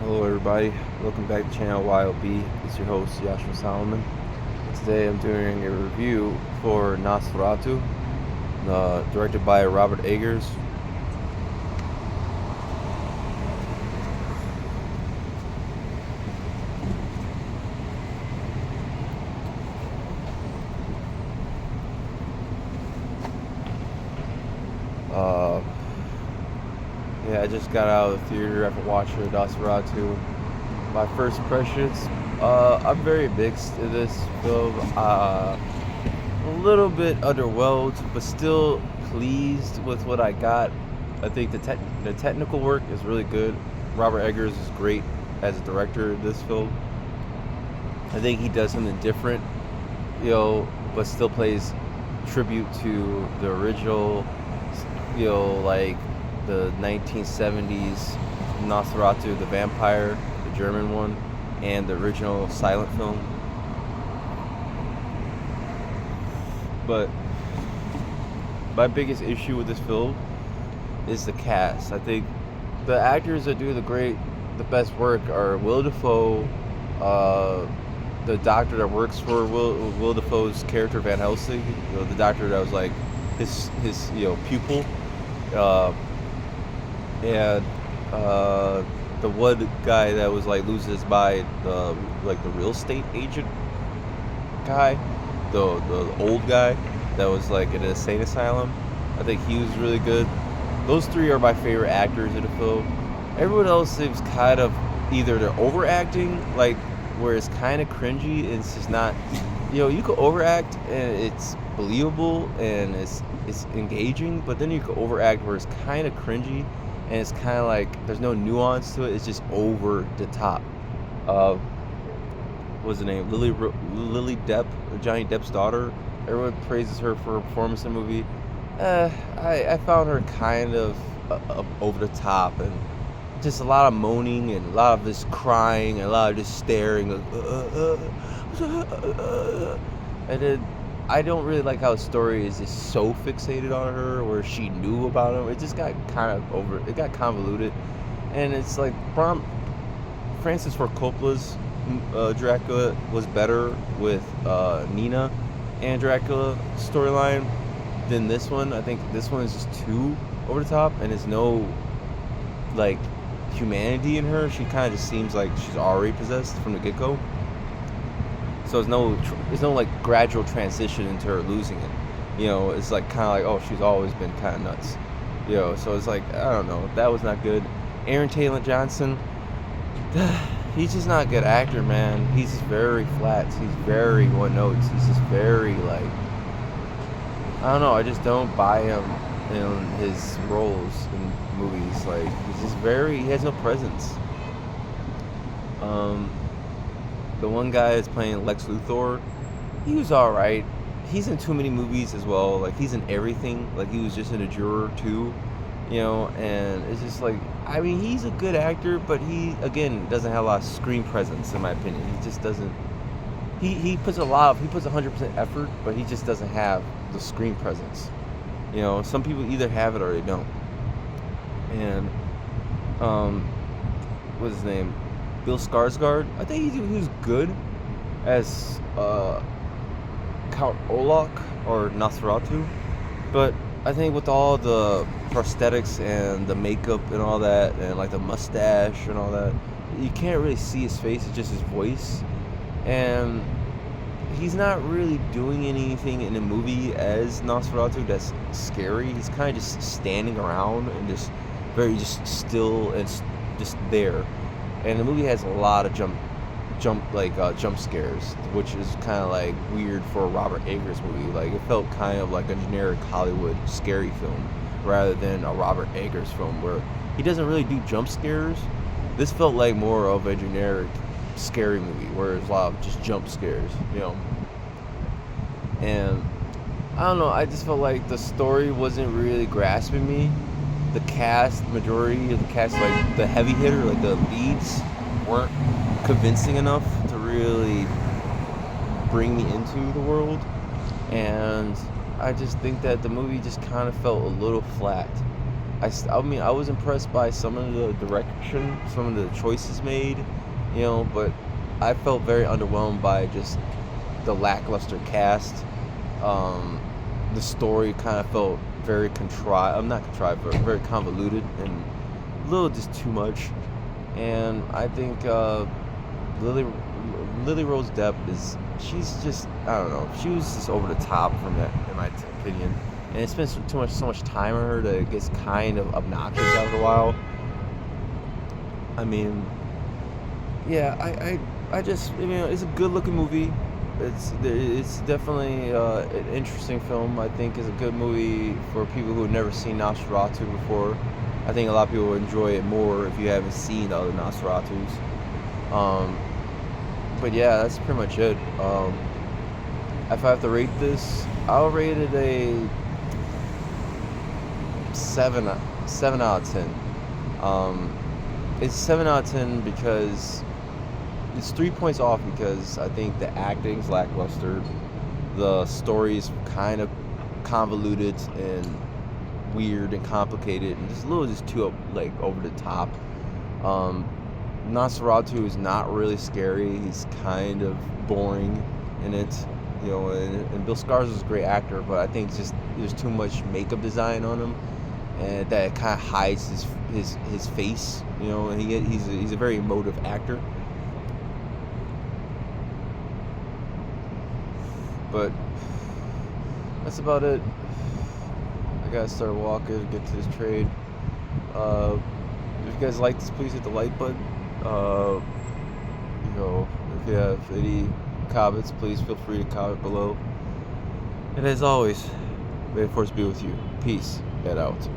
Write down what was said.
Hello everybody, welcome back to channel Y.O.B. It's your host Yashua Solomon. Today I'm doing a review for NOSFERATU, directed by Robert Eggers. I just got out of the theater after watching NOSFERATU. My first impressions, I'm very mixed in this film. A little bit underwhelmed, but still pleased with what I got. I think the technical work is really good. Robert Eggers is great as a director in this film. I think he does something different, but still plays tribute to the original, like the 1970s Nosferatu, the vampire, the German one, and the original silent film. But my biggest issue with this film is the cast. I think the actors that do the best work are Will Dafoe, the doctor that works for Will Dafoe's character Van Helsing, the doctor that was like his pupil, and the one guy that was like losing his mind, like the real estate agent guy, the old guy that was like in an insane asylum. I think he was really good. Those three are my favorite actors in the film. Everyone else seems kind of either they're overacting, like where it's kind of cringy and it's just not, you could overact and it's believable and it's engaging, but then you could overact where it's kind of cringy and it's kind of like there's no nuance to it. It's just over the top. What's the name? Lily Depp, Johnny Depp's daughter. Everyone praises her for her performance in the movie. I found her kind of over the top and just a lot of moaning and a lot of just crying and a lot of just staring. And then I don't really like how the story is just so fixated on her, where she knew about him. It just got it got convoluted, and it's like Francis Ford Coppola's Dracula was better with Nina and Dracula storyline than this one. I think this one is just too over the top, and there's no like humanity in her. She kind of just seems like she's already possessed from the get-go. So there's no like gradual transition into her losing it. It's like kind of like, oh, she's always been kind of nuts. So it's like, I don't know, that was not good. Aaron Taylor Johnson, he's just not a good actor, man. He's just very flat. He's very one notes. He's just very like, I don't know. I just don't buy him in his roles in movies. Like, he's just he has no presence. The one guy that's playing Lex Luthor, he was alright. He's in too many movies as well. Like, he's in everything. Like, he was just in A Juror too, and it's just like, I mean, he's a good actor, but he, again, doesn't have a lot of screen presence, in my opinion. He just doesn't, he puts 100% effort, but he just doesn't have the screen presence. Some people either have it or they don't. And, what's his name? Bill Skarsgård. I think he was good as Count Olaf or Nosferatu, but I think with all the prosthetics and the makeup and all that, and like the mustache and all that, you can't really see his face. It's just his voice, and he's not really doing anything in the movie as Nosferatu that's scary. He's kind of just standing around and just just still and just there. And the movie has a lot of jump scares, which is kind of like weird for a Robert Eggers movie. Like, it felt kind of like a generic Hollywood scary film rather than a Robert Eggers film where he doesn't really do jump scares. This felt like more of a generic scary movie where there's a lot of just jump scares, And I don't know, I just felt like the story wasn't really grasping me. The majority of the cast, like the heavy hitter, like the leads, weren't convincing enough to really bring me into the world. And I just think that the movie just kind of felt a little flat. I mean, I was impressed by some of the direction, some of the choices made, but I felt very underwhelmed by just the lackluster cast. Um, the story kind of felt very contrived. I'm not contrived, but very convoluted and a little just too much. And I think Lily Lily Rose Depp she's just, I don't know, she was just over the top from that, in my opinion. And it spends so much time on her that it gets kind of obnoxious after a while. I mean, yeah, I just, it's a good looking movie. It's definitely an interesting film. I think it's a good movie for people who have never seen Nosferatu before. I think a lot of people will enjoy it more if you haven't seen the other Nosferatus. Um, but yeah, that's pretty much it. If I have to rate this, I'll rate it a seven, 7 out of 10. Um, it's 7 out of 10 because it's 3 points off because I think the acting's lackluster, the story's kind of convoluted and weird and complicated and just a little just too like over the top. Um, Nosferatu is not really scary. He's kind of boring in it, and Bill Skarsgård is a great actor, but I think it's just there's too much makeup design on him, and that kind of hides his face, and he's a very emotive actor. But that's about it. I gotta start walking, get to this trade. Uh, if you guys like this, please hit the like button. Uh, if you have any comments, please feel free to comment below. And as always, may the force be with you. Peace and out.